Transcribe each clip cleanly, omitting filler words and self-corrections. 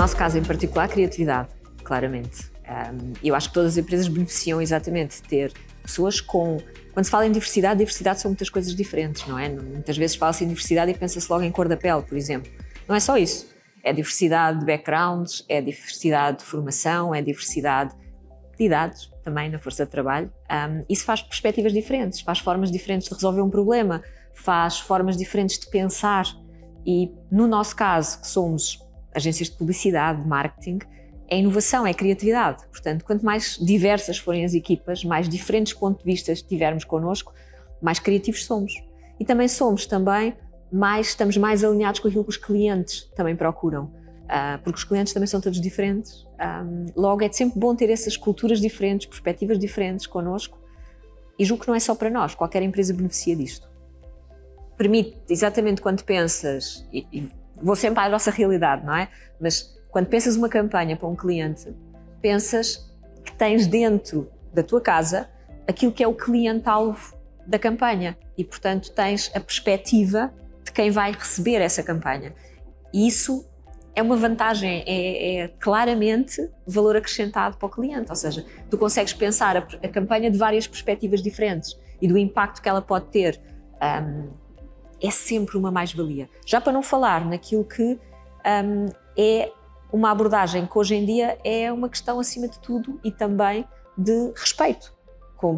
nosso caso em particular, a criatividade, claramente. Eu acho que todas as empresas beneficiam exatamente de ter pessoas com... Quando se fala em diversidade, diversidade são muitas coisas diferentes, não é? Muitas vezes fala-se em diversidade e pensa-se logo em cor da pele, por exemplo. Não é só isso. É diversidade de backgrounds, é diversidade de formação, é diversidade de idades, também na força de trabalho. Isso faz perspectivas diferentes, faz formas diferentes de resolver um problema, faz formas diferentes de pensar. E no nosso caso, que somos agências de publicidade, de marketing, é inovação, é criatividade. Portanto, quanto mais diversas forem as equipas, mais diferentes pontos de vista tivermos connosco, mais criativos somos. E também estamos mais alinhados com aquilo que os clientes também procuram. Porque os clientes também são todos diferentes. Logo, é sempre bom ter essas culturas diferentes, perspectivas diferentes connosco. E julgo que não é só para nós, qualquer empresa beneficia disto. Permite, exatamente quando pensas, e vou sempre à nossa realidade, não é? Mas quando pensas uma campanha para um cliente, pensas que tens dentro da tua casa aquilo que é o cliente-alvo da campanha e, portanto, tens a perspectiva de quem vai receber essa campanha. E isso é uma vantagem, é claramente valor acrescentado para o cliente, ou seja, tu consegues pensar a campanha de várias perspectivas diferentes e do impacto que ela pode ter. É sempre uma mais-valia. Já para não falar naquilo que é uma abordagem que hoje em dia é uma questão, acima de tudo, e também de respeito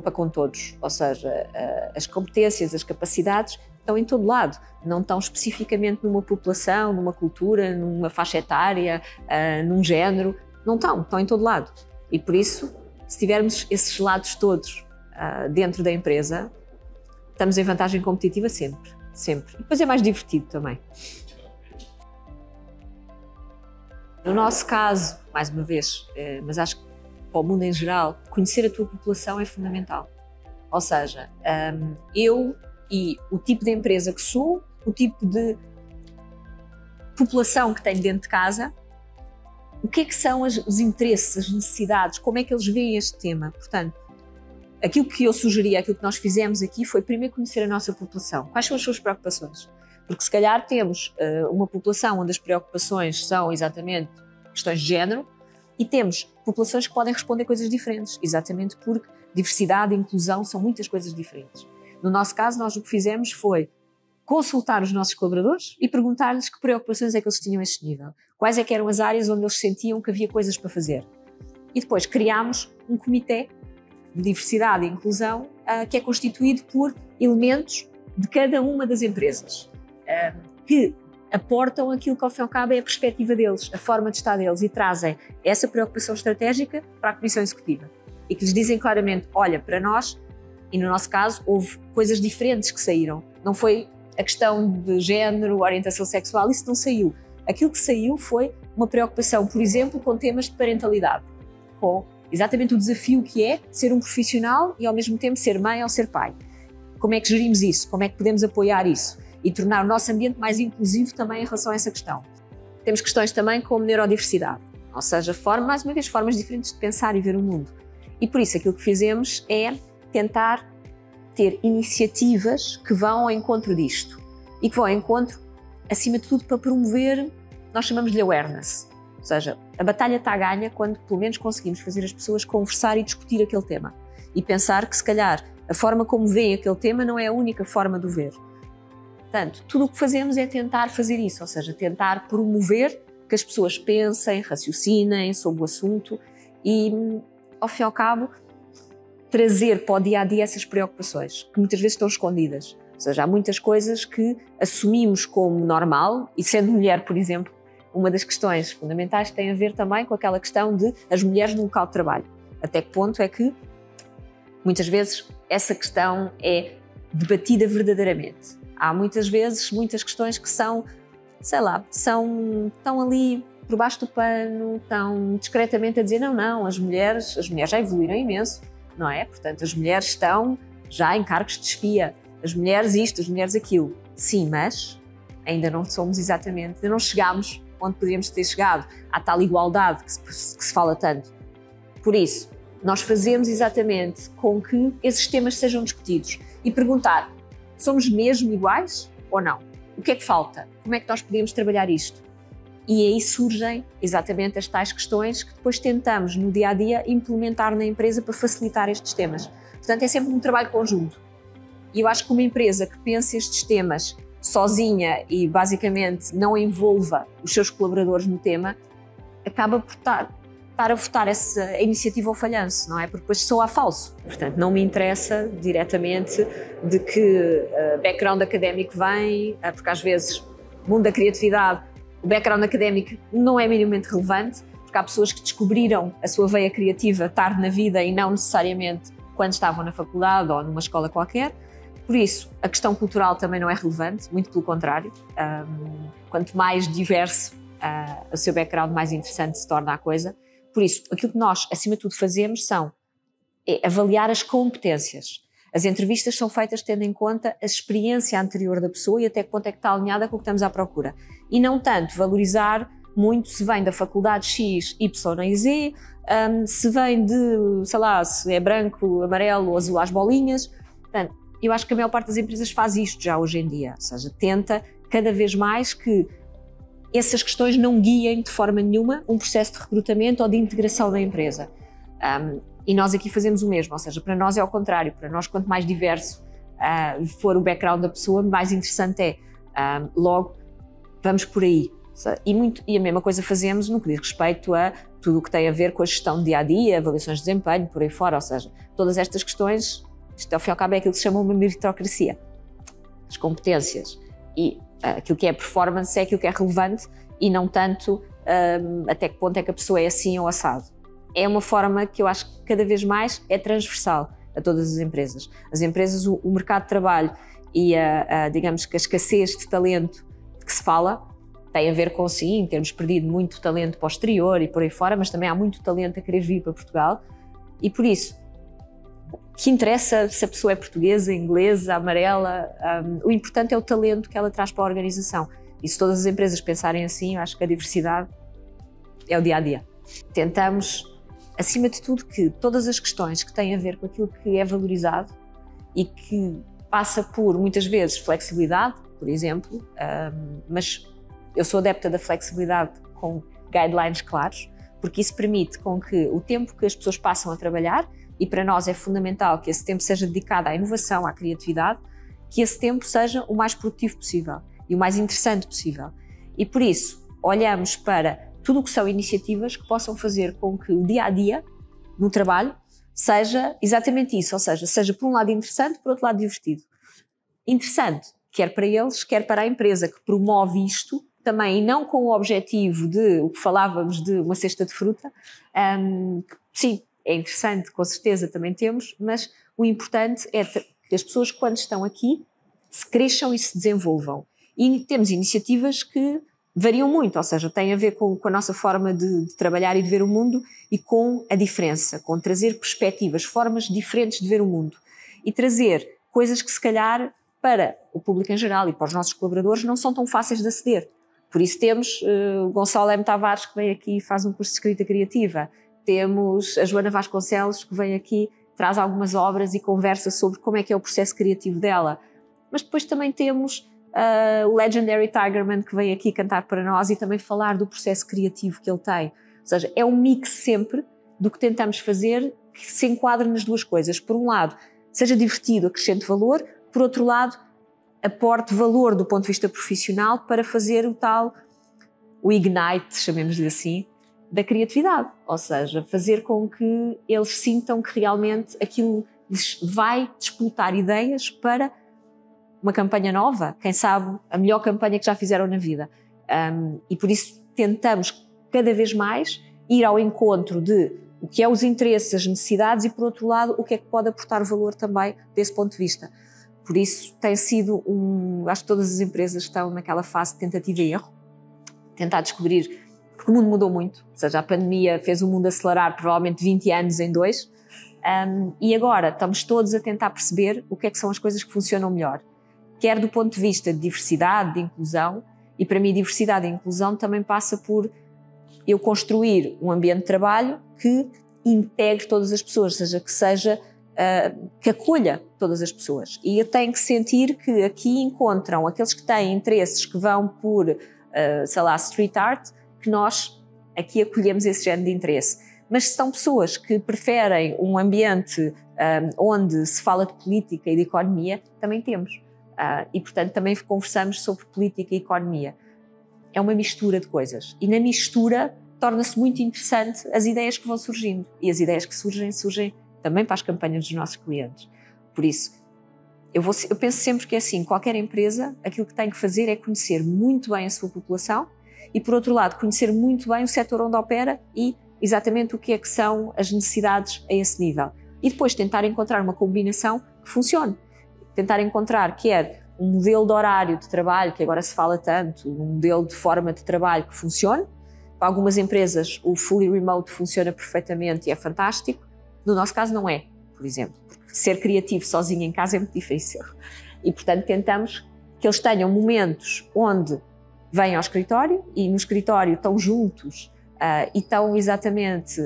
para com todos. Ou seja, as competências, as capacidades estão em todo lado, não estão especificamente numa população, numa cultura, numa faixa etária, num género, não estão em todo lado. E por isso, se tivermos esses lados todos dentro da empresa, estamos em vantagem competitiva sempre. Sempre. E depois é mais divertido também. No nosso caso, mais uma vez, mas acho que para o mundo em geral, conhecer a tua população é fundamental. Ou seja, eu e o tipo de empresa que sou, o tipo de população que tenho dentro de casa, o que é que são os interesses, as necessidades, como é que eles veem este tema. Portanto, aquilo que eu sugeria, aquilo que nós fizemos aqui foi primeiro conhecer a nossa população. Quais são as suas preocupações? Porque se calhar temos uma população onde as preocupações são exatamente questões de género e temos populações que podem responder coisas diferentes, exatamente porque diversidade e inclusão são muitas coisas diferentes. No nosso caso, nós o que fizemos foi consultar os nossos colaboradores e perguntar-lhes que preocupações é que eles tinham a este nível. Quais é que eram as áreas onde eles sentiam que havia coisas para fazer. E depois criámos um comitê de diversidade e inclusão que é constituído por elementos de cada uma das empresas que aportam aquilo que ao fim e ao cabo é a perspectiva deles, a forma de estar deles e trazem essa preocupação estratégica para a Comissão Executiva e que lhes dizem claramente, olha, para nós, e no nosso caso, houve coisas diferentes que saíram. Não foi a questão de género, orientação sexual, isso não saiu. Aquilo que saiu foi uma preocupação, por exemplo, com temas de parentalidade, com exatamente o desafio que é ser um profissional e ao mesmo tempo ser mãe ou ser pai. Como é que gerimos isso? Como é que podemos apoiar isso? E tornar o nosso ambiente mais inclusivo também em relação a essa questão. Temos questões também como neurodiversidade, ou seja, mais uma vez, formas diferentes de pensar e ver o mundo. E por isso aquilo que fizemos é tentar ter iniciativas que vão ao encontro disto e que vão ao encontro, acima de tudo, para promover, nós chamamos-lhe awareness. Ou seja, a batalha está ganha quando pelo menos conseguimos fazer as pessoas conversar e discutir aquele tema e pensar que se calhar a forma como veem aquele tema não é a única forma de o ver. Portanto, tudo o que fazemos é tentar fazer isso, ou seja, tentar promover que as pessoas pensem, raciocinem sobre o assunto e, ao fim e ao cabo, trazer para o dia-a-dia essas preocupações, que muitas vezes estão escondidas. Ou seja, há muitas coisas que assumimos como normal, e sendo mulher, por exemplo, uma das questões fundamentais tem a ver também com aquela questão de as mulheres no local de trabalho. Até que ponto é que, muitas vezes, essa questão é debatida verdadeiramente. Há muitas vezes, muitas questões que são, sei lá, estão ali por baixo do pano, estão discretamente a dizer não, as mulheres já evoluíram imenso, não é? Portanto, as mulheres estão já em cargos de chefia, as mulheres isto, as mulheres aquilo. Sim, mas ainda não somos exatamente, ainda não chegámos onde poderíamos ter chegado, à tal igualdade que se fala tanto. Por isso, nós fazemos exatamente com que esses temas sejam discutidos e perguntar, somos mesmo iguais ou não? O que é que falta? Como é que nós podemos trabalhar isto? E aí surgem exatamente as tais questões que depois tentamos, no dia-a-dia, implementar na empresa para facilitar estes temas. Portanto, é sempre um trabalho conjunto. E eu acho que uma empresa que pense estes temas sozinha e basicamente não envolva os seus colaboradores no tema, acaba por estar a votar essa iniciativa ao falhanço, não é? Porque depois soa a falso. Portanto, não me interessa diretamente de que background académico vem, porque às vezes, mundo da criatividade, o background académico não é minimamente relevante, porque há pessoas que descobriram a sua veia criativa tarde na vida e não necessariamente quando estavam na faculdade ou numa escola qualquer. Por isso, a questão cultural também não é relevante, muito pelo contrário. Quanto mais diverso o seu background, mais interessante se torna a coisa. Por isso, aquilo que nós, acima de tudo, fazemos é avaliar as competências. As entrevistas são feitas tendo em conta a experiência anterior da pessoa e até que ponto é que está alinhada com o que estamos à procura. E não tanto valorizar muito se vem da faculdade X, Y e Z, se vem de, sei lá, se é branco, amarelo ou azul às bolinhas. Portanto, eu acho que a maior parte das empresas faz isto já hoje em dia, ou seja, tenta cada vez mais que essas questões não guiem de forma nenhuma um processo de recrutamento ou de integração da empresa. E nós aqui fazemos o mesmo, ou seja, para nós é ao contrário, para nós quanto mais diverso for o background da pessoa, mais interessante é. Logo, vamos por aí. E a mesma coisa fazemos no que diz respeito a tudo o que tem a ver com a gestão de dia-a-dia, avaliações de desempenho, por aí fora, ou seja, todas estas questões, isto ao fim e ao cabo é aquilo que se chama uma meritocracia. As competências e aquilo que é performance é aquilo que é relevante e não tanto até que ponto é que a pessoa é assim ou assado. É uma forma que eu acho que cada vez mais é transversal a todas as empresas. As empresas, o mercado de trabalho e digamos que a escassez de talento de que se fala tem a ver com, sim, termos perdido muito talento para o exterior e por aí fora, mas também há muito talento a querer vir para Portugal e por isso, o que interessa se a pessoa é portuguesa, inglesa, amarela, o importante é o talento que ela traz para a organização. E se todas as empresas pensarem assim, eu acho que a diversidade é o dia-a-dia. Tentamos, acima de tudo, que todas as questões que têm a ver com aquilo que é valorizado e que passa por, muitas vezes, flexibilidade, por exemplo, mas eu sou adepta da flexibilidade com guidelines claros, porque isso permite com que o tempo que as pessoas passam a trabalhar, e para nós é fundamental que esse tempo seja dedicado à inovação, à criatividade, que esse tempo seja o mais produtivo possível e o mais interessante possível. E por isso, olhamos para tudo o que são iniciativas que possam fazer com que o dia-a-dia, no trabalho, seja exatamente isso, ou seja por um lado interessante, por outro lado divertido. Interessante, quer para eles, quer para a empresa que promove isto, também, e não com o objetivo de, o que falávamos de uma cesta de fruta, sim, é interessante, com certeza também temos, mas o importante é que as pessoas, quando estão aqui, se cresçam e se desenvolvam. E temos iniciativas que variam muito, ou seja, têm a ver com a nossa forma de trabalhar e de ver o mundo e com a diferença, com trazer perspectivas, formas diferentes de ver o mundo e trazer coisas que se calhar para o público em geral e para os nossos colaboradores não são tão fáceis de aceder. Por isso temos o Gonçalo M. Tavares que vem aqui e faz um curso de escrita criativa, temos a Joana Vasconcelos que vem aqui, traz algumas obras e conversa sobre como é que é o processo criativo dela, mas depois também temos o Legendary Tigerman que vem aqui cantar para nós e também falar do processo criativo que ele tem. Ou seja, é um mix sempre do que tentamos fazer que se enquadra nas duas coisas. Por um lado, seja divertido, acrescente valor, por outro lado, aporte valor do ponto de vista profissional para fazer o ignite, chamemos-lhe assim, da criatividade. Ou seja, fazer com que eles sintam que realmente aquilo lhes vai disputar ideias para uma campanha nova, quem sabe a melhor campanha que já fizeram na vida. E por isso tentamos cada vez mais ir ao encontro de o que é os interesses, as necessidades e, por outro lado, o que é que pode aportar valor também desse ponto de vista. Por isso tem sido acho que todas as empresas estão naquela fase de tentativa e erro, tentar descobrir, porque o mundo mudou muito, ou seja, a pandemia fez o mundo acelerar provavelmente 20 anos em 2, e agora estamos todos a tentar perceber o que é que são as coisas que funcionam melhor, quer do ponto de vista de diversidade, de inclusão, e para mim diversidade e inclusão também passa por eu construir um ambiente de trabalho que integre todas as pessoas, ou seja, que acolha todas as pessoas. E eu tenho que sentir que aqui encontram aqueles que têm interesses que vão por, sei lá, street art, que nós aqui acolhemos esse género de interesse. Mas se são pessoas que preferem um ambiente onde se fala de política e de economia, também temos. E, portanto, também conversamos sobre política e economia. É uma mistura de coisas. E na mistura torna-se muito interessante as ideias que vão surgindo. E as ideias que surgem também para as campanhas dos nossos clientes. Por isso, eu penso sempre que é assim, qualquer empresa, aquilo que tem que fazer é conhecer muito bem a sua população e, por outro lado, conhecer muito bem o setor onde opera e exatamente o que é que são as necessidades a esse nível. E depois tentar encontrar uma combinação que funcione. Tentar encontrar quer um modelo de horário de trabalho, que agora se fala tanto, um modelo de forma de trabalho que funcione. Para algumas empresas o fully remote funciona perfeitamente e é fantástico. No nosso caso não é, por exemplo. Porque ser criativo sozinho em casa é muito difícil. E, portanto, tentamos que eles tenham momentos onde vêm ao escritório e no escritório estão juntos e estão exatamente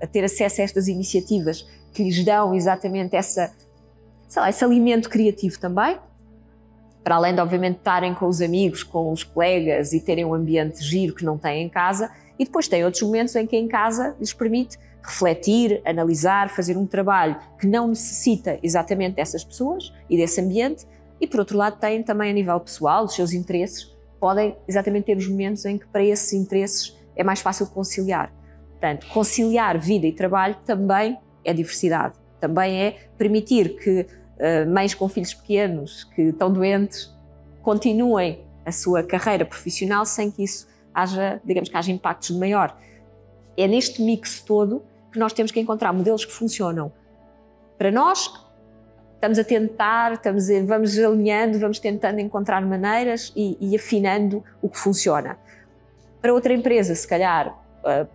a ter acesso a estas iniciativas que lhes dão exatamente esse alimento criativo também, para além de, obviamente, estarem com os amigos, com os colegas e terem um ambiente giro que não têm em casa. E depois tem outros momentos em que em casa lhes permite refletir, analisar, fazer um trabalho que não necessita exatamente dessas pessoas e desse ambiente. E, por outro lado, têm também a nível pessoal, os seus interesses, podem exatamente ter os momentos em que para esses interesses é mais fácil conciliar. Portanto, conciliar vida e trabalho também é diversidade. Também é permitir que mães com filhos pequenos que estão doentes continuem a sua carreira profissional sem que isso haja, digamos que haja impactos de maior. É neste mix todo que nós temos que encontrar modelos que funcionam. Para nós, estamos a tentar, vamos alinhando, vamos tentando encontrar maneiras e afinando o que funciona. Para outra empresa, se calhar,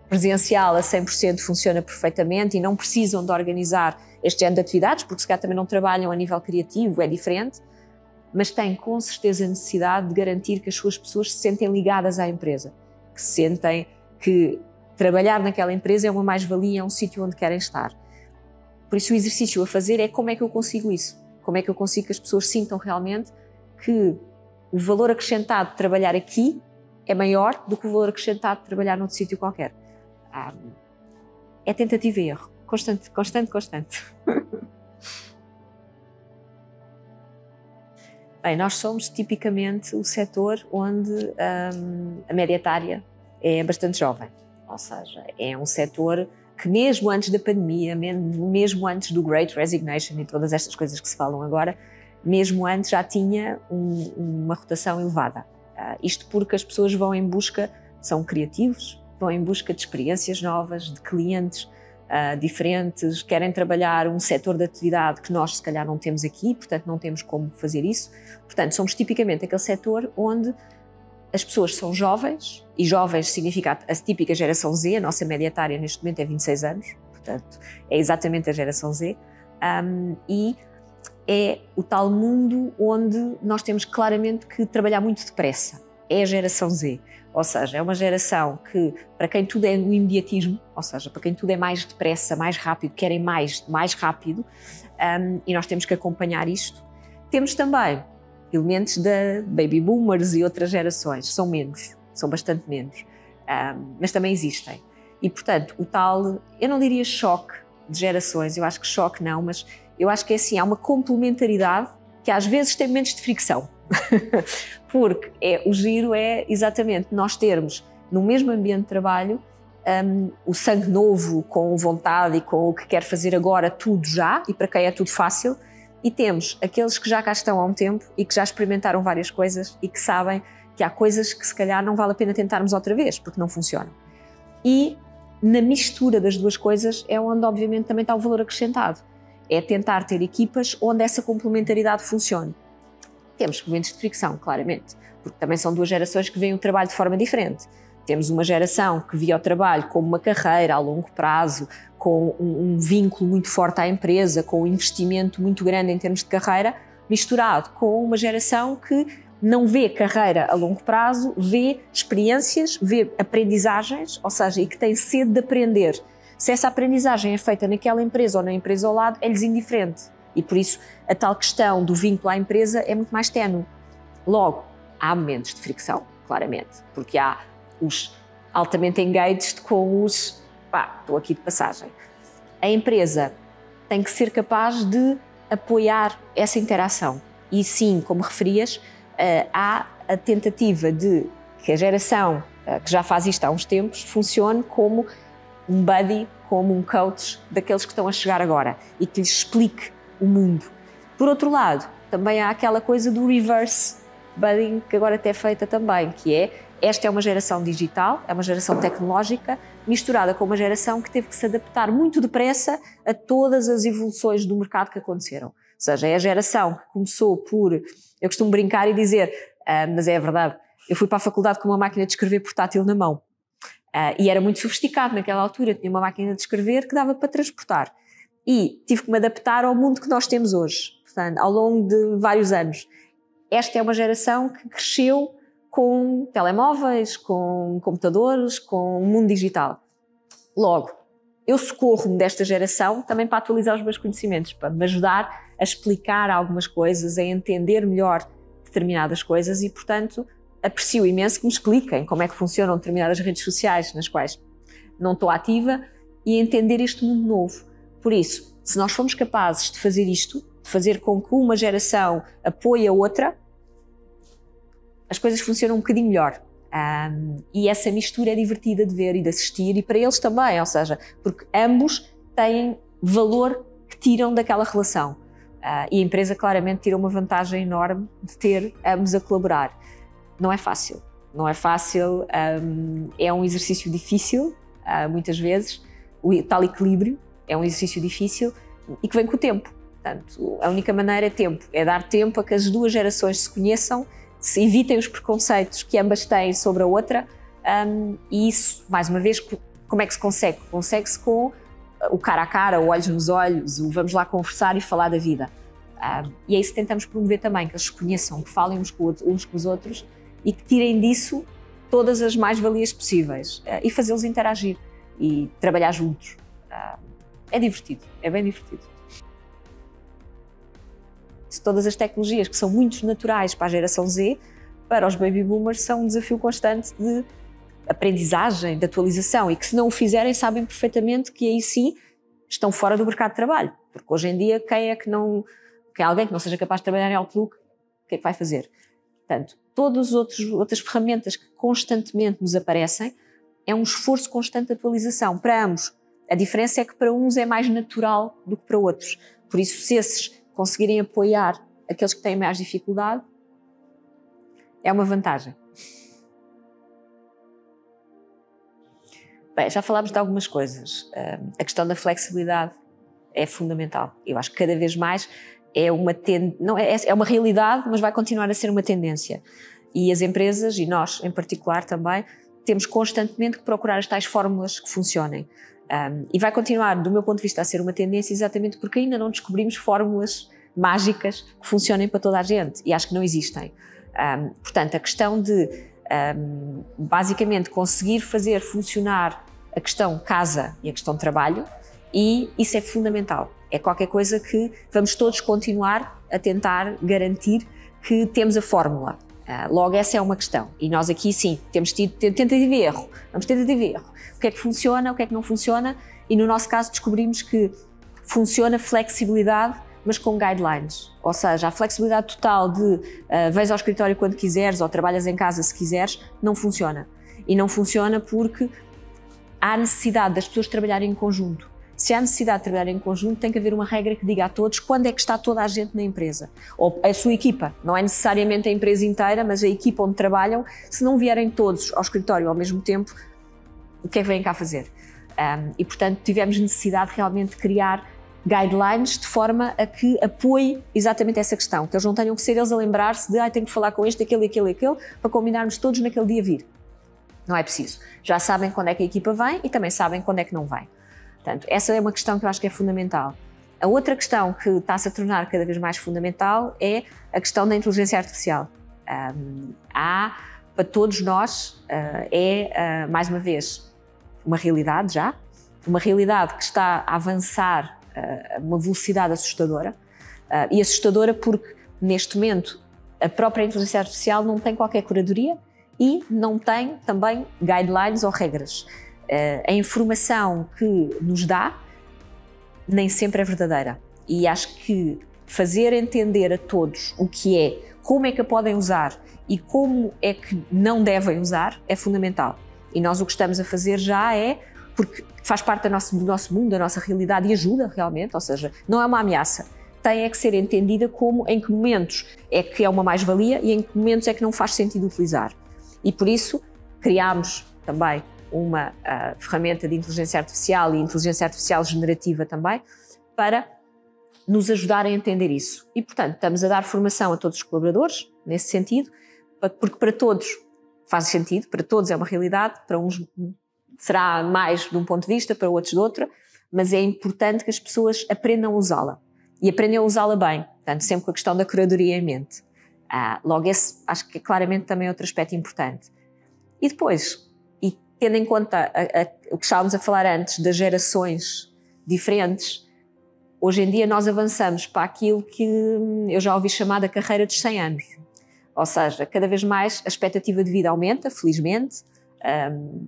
presencial a 100% funciona perfeitamente e não precisam de organizar este género de atividades, porque se calhar também não trabalham a nível criativo, é diferente, mas têm com certeza a necessidade de garantir que as suas pessoas se sentem ligadas à empresa, que se sentem que trabalhar naquela empresa é uma mais-valia, é um sítio onde querem estar. Por isso o exercício a fazer é como é que eu consigo isso, como é que eu consigo que as pessoas sintam realmente que o valor acrescentado de trabalhar aqui é maior do que o valor acrescentado de trabalhar noutro sítio qualquer. É tentativa e erro. Constante. Bem, nós somos tipicamente o setor onde a média etária é bastante jovem. Ou seja, é um setor que mesmo antes da pandemia, mesmo antes do Great Resignation e todas estas coisas que se falam agora, mesmo antes já tinha uma rotação elevada. Isto porque as pessoas vão em busca, são criativos, vão em busca de experiências novas, de clientes diferentes, querem trabalhar um setor de atividade que nós se calhar não temos aqui, portanto não temos como fazer isso. Portanto, somos tipicamente aquele setor onde as pessoas são jovens, e jovens significa a típica geração Z, a nossa média etária neste momento é 26 anos, portanto é exatamente a geração Z, e é o tal mundo onde nós temos claramente que trabalhar muito depressa. É a geração Z, ou seja, é uma geração que, para quem tudo é no imediatismo, ou seja, para quem tudo é mais depressa, mais rápido, querem mais rápido, e nós temos que acompanhar isto. Temos também elementos da baby boomers e outras gerações, são menos, são bastante menos, mas também existem. E, portanto, o tal, eu não diria choque de gerações, eu acho que choque não, mas eu acho que é assim, há uma complementaridade que às vezes tem momentos de fricção. Porque o giro é exatamente nós termos no mesmo ambiente de trabalho o sangue novo, com vontade e com o que quer fazer agora tudo já, e para quem é tudo fácil, e temos aqueles que já cá estão há um tempo e que já experimentaram várias coisas e que sabem que há coisas que se calhar não vale a pena tentarmos outra vez, porque não funcionam. E na mistura das duas coisas é onde obviamente também está o valor acrescentado. É tentar ter equipas onde essa complementaridade funcione. Temos momentos de fricção, claramente, porque também são duas gerações que veem o trabalho de forma diferente. Temos uma geração que via o trabalho como uma carreira a longo prazo, com um vínculo muito forte à empresa, com um investimento muito grande em termos de carreira, misturado com uma geração que não vê carreira a longo prazo, vê experiências, vê aprendizagens, ou seja, e que tem sede de aprender. Se essa aprendizagem é feita naquela empresa ou na empresa ao lado, é-lhes indiferente. E por isso a tal questão do vínculo à empresa é muito mais ténue. Logo, há momentos de fricção, claramente, porque há os altamente engaged com os estou aqui de passagem. A empresa tem que ser capaz de apoiar essa interação. E sim, como referias, há a tentativa de que a geração que já faz isto há uns tempos funcione como um buddy, como um coach daqueles que estão a chegar agora e que lhes explique o mundo. Por outro lado, também há aquela coisa do reverse buddying que agora até é feita também, que é, esta é uma geração digital, é uma geração tecnológica, misturada com uma geração que teve que se adaptar muito depressa a todas as evoluções do mercado que aconteceram. Ou seja, é a geração que começou por, eu costumo brincar e dizer, mas é a verdade, eu fui para a faculdade com uma máquina de escrever portátil na mão. E era muito sofisticado naquela altura, tinha uma máquina de escrever que dava para transportar. E tive que me adaptar ao mundo que nós temos hoje, portanto, ao longo de vários anos. Esta é uma geração que cresceu com telemóveis, com computadores, com o mundo digital. Logo, eu socorro-me desta geração também para atualizar os meus conhecimentos, para me ajudar a explicar algumas coisas, a entender melhor determinadas coisas e, portanto, aprecio imenso que me expliquem como é que funcionam determinadas redes sociais nas quais não estou ativa e entender este mundo novo. Por isso, se nós formos capazes de fazer isto, de fazer com que uma geração apoie a outra, as coisas funcionam um bocadinho melhor. E essa mistura é divertida de ver e de assistir, e para eles também, ou seja, porque ambos têm valor que tiram daquela relação. E a empresa claramente tira uma vantagem enorme de ter ambos a colaborar. Não é fácil, não é fácil, é um exercício difícil, muitas vezes, o tal equilíbrio é um exercício difícil e que vem com o tempo. Portanto, a única maneira é tempo, é dar tempo a que as duas gerações se conheçam, se evitem os preconceitos que ambas têm sobre a outra, e isso, mais uma vez, como é que se consegue? Consegue-se com o cara a cara, o olhos nos olhos, o vamos lá conversar e falar da vida. E é isso que tentamos promover também, que eles se conheçam, que falem uns com os outros e que tirem disso todas as mais-valias possíveis e fazê-los interagir e trabalhar juntos. É divertido, é bem divertido. Todas as tecnologias que são muito naturais para a geração Z, para os baby boomers são um desafio constante de aprendizagem, de atualização, e que se não o fizerem sabem perfeitamente que aí sim estão fora do mercado de trabalho, porque hoje em dia quem é alguém que não seja capaz de trabalhar em Outlook, o que é que vai fazer? Portanto, todas as outras ferramentas que constantemente nos aparecem é um esforço constante de atualização para ambos. A diferença é que para uns é mais natural do que para outros, por isso se esses conseguirem apoiar aqueles que têm mais dificuldade, é uma vantagem. Bem, já falámos de algumas coisas. A questão da flexibilidade é fundamental. Eu acho que cada vez mais é uma realidade, mas vai continuar a ser uma tendência. E as empresas, e nós em particular também, temos constantemente que procurar as tais fórmulas que funcionem. E vai continuar, do meu ponto de vista, a ser uma tendência exatamente porque ainda não descobrimos fórmulas mágicas que funcionem para toda a gente e acho que não existem. Portanto, a questão de basicamente conseguir fazer funcionar a questão casa e a questão trabalho, e isso é fundamental. É qualquer coisa que vamos todos continuar a tentar garantir que temos a fórmula. Logo, essa é uma questão. E nós aqui, sim, temos tido tentativa e erro. Vamos tentativa e erro. O que é que funciona, o que é que não funciona, e no nosso caso descobrimos que funciona flexibilidade, mas com guidelines. Ou seja, a flexibilidade total de vais ao escritório quando quiseres ou trabalhas em casa se quiseres, não funciona. E não funciona porque há necessidade das pessoas trabalharem em conjunto. Se há necessidade de trabalhar em conjunto, tem que haver uma regra que diga a todos quando é que está toda a gente na empresa. Ou a sua equipa, não é necessariamente a empresa inteira, mas a equipa onde trabalham, se não vierem todos ao escritório ao mesmo tempo, o que é que vêm cá fazer? E, portanto, tivemos necessidade realmente de criar guidelines de forma a que apoie exatamente essa questão, que eles não tenham que ser eles a lembrar-se de tenho que falar com este, aquele, para combinarmos todos naquele dia vir. Não é preciso. Já sabem quando é que a equipa vem e também sabem quando é que não vem. Portanto, essa é uma questão que eu acho que é fundamental. A outra questão que está-se a tornar cada vez mais fundamental é a questão da inteligência artificial. Para todos nós, mais uma vez, uma realidade já, uma realidade que está a avançar a uma velocidade assustadora, e assustadora porque, neste momento, a própria inteligência artificial não tem qualquer curadoria e não tem também guidelines ou regras. A informação que nos dá nem sempre é verdadeira. E acho que fazer entender a todos o que é, como é que a podem usar e como é que não devem usar é fundamental. E nós o que estamos a fazer já é, porque faz parte do nosso mundo, da nossa realidade e ajuda realmente, ou seja, não é uma ameaça. Tem é que ser entendida como em que momentos é que é uma mais-valia e em que momentos é que não faz sentido utilizar. E por isso criámos também uma ferramenta de inteligência artificial e inteligência artificial generativa também, para nos ajudar a entender isso. E, portanto, estamos a dar formação a todos os colaboradores, nesse sentido, porque para todos faz sentido, para todos é uma realidade, para uns será mais de um ponto de vista, para outros de outro, mas é importante que as pessoas aprendam a usá-la. E aprendam a usá-la bem, portanto, sempre com a questão da curadoria em mente. Logo, esse acho que é claramente também outro aspecto importante. E depois, e tendo em conta o que estávamos a falar antes, das gerações diferentes, hoje em dia nós avançamos para aquilo que eu já ouvi chamar da carreira dos 100 anos. Ou seja, cada vez mais a expectativa de vida aumenta, felizmente,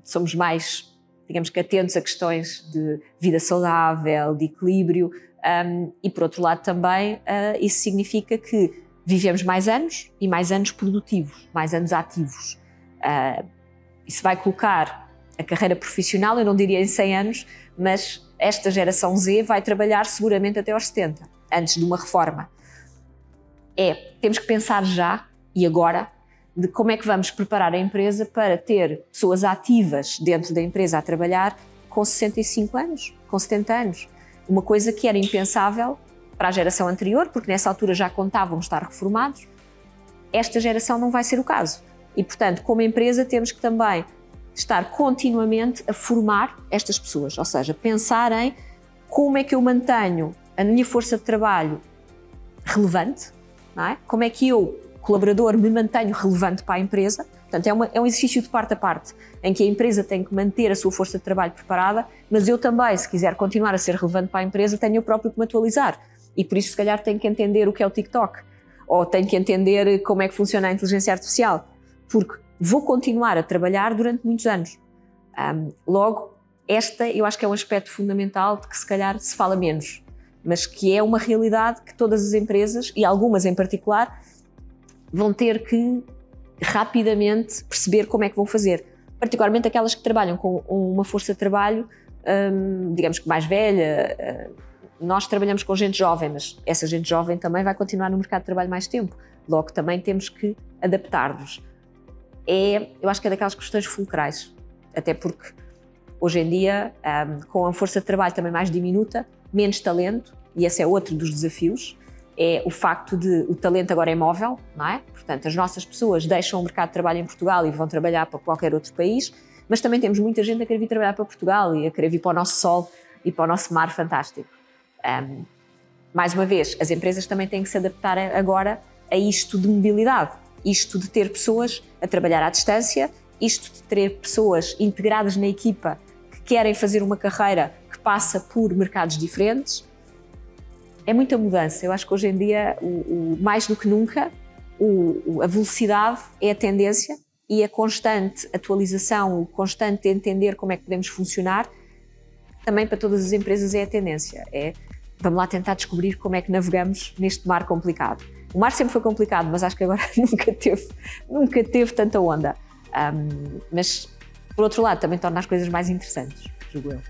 somos mais, digamos que, atentos a questões de vida saudável, de equilíbrio, e por outro lado também isso significa que vivemos mais anos e mais anos produtivos, mais anos ativos. Isso vai colocar a carreira profissional, eu não diria em 100 anos, mas esta geração Z vai trabalhar seguramente até aos 70, antes de uma reforma. Temos que pensar já e agora de como é que vamos preparar a empresa para ter pessoas ativas dentro da empresa a trabalhar com 65 anos, com 70 anos. Uma coisa que era impensável para a geração anterior, porque nessa altura já contavam estar reformados. Esta geração não vai ser o caso. E, portanto, como empresa temos que também estar continuamente a formar estas pessoas, ou seja, pensar em como é que eu mantenho a minha força de trabalho relevante, não é? Como é que eu, colaborador, me mantenho relevante para a empresa. Portanto, é um exercício de parte a parte, em que a empresa tem que manter a sua força de trabalho preparada, mas eu também, se quiser continuar a ser relevante para a empresa, tenho eu próprio que me atualizar. E por isso, se calhar, tenho que entender o que é o TikTok, ou tenho que entender como é que funciona a inteligência artificial, porque vou continuar a trabalhar durante muitos anos. Logo, eu acho que é um aspecto fundamental de que se calhar se fala menos, mas que é uma realidade que todas as empresas, e algumas em particular, vão ter que rapidamente perceber como é que vão fazer. Particularmente aquelas que trabalham com uma força de trabalho, digamos que mais velha. Nós trabalhamos com gente jovem, mas essa gente jovem também vai continuar no mercado de trabalho mais tempo. Logo, também temos que adaptar-nos. Eu acho que é daquelas questões fulcrais, até porque hoje em dia, com a força de trabalho também mais diminuta, menos talento, e esse é outro dos desafios, é o facto de o talento agora é móvel, não é? Portanto, as nossas pessoas deixam o mercado de trabalho em Portugal e vão trabalhar para qualquer outro país, mas também temos muita gente a querer vir trabalhar para Portugal e a querer vir para o nosso sol e para o nosso mar fantástico. Mais uma vez, as empresas também têm que se adaptar agora a isto de mobilidade, isto de ter pessoas a trabalhar à distância, isto de ter pessoas integradas na equipa que querem fazer uma carreira que passa por mercados diferentes. É muita mudança. Eu acho que hoje em dia, mais do que nunca, a velocidade é a tendência e a constante atualização, o constante entender como é que podemos funcionar, também para todas as empresas é a tendência. Vamos lá tentar descobrir como é que navegamos neste mar complicado. O mar sempre foi complicado, mas acho que agora nunca teve tanta onda. Mas, por outro lado, também torna as coisas mais interessantes, julgo eu.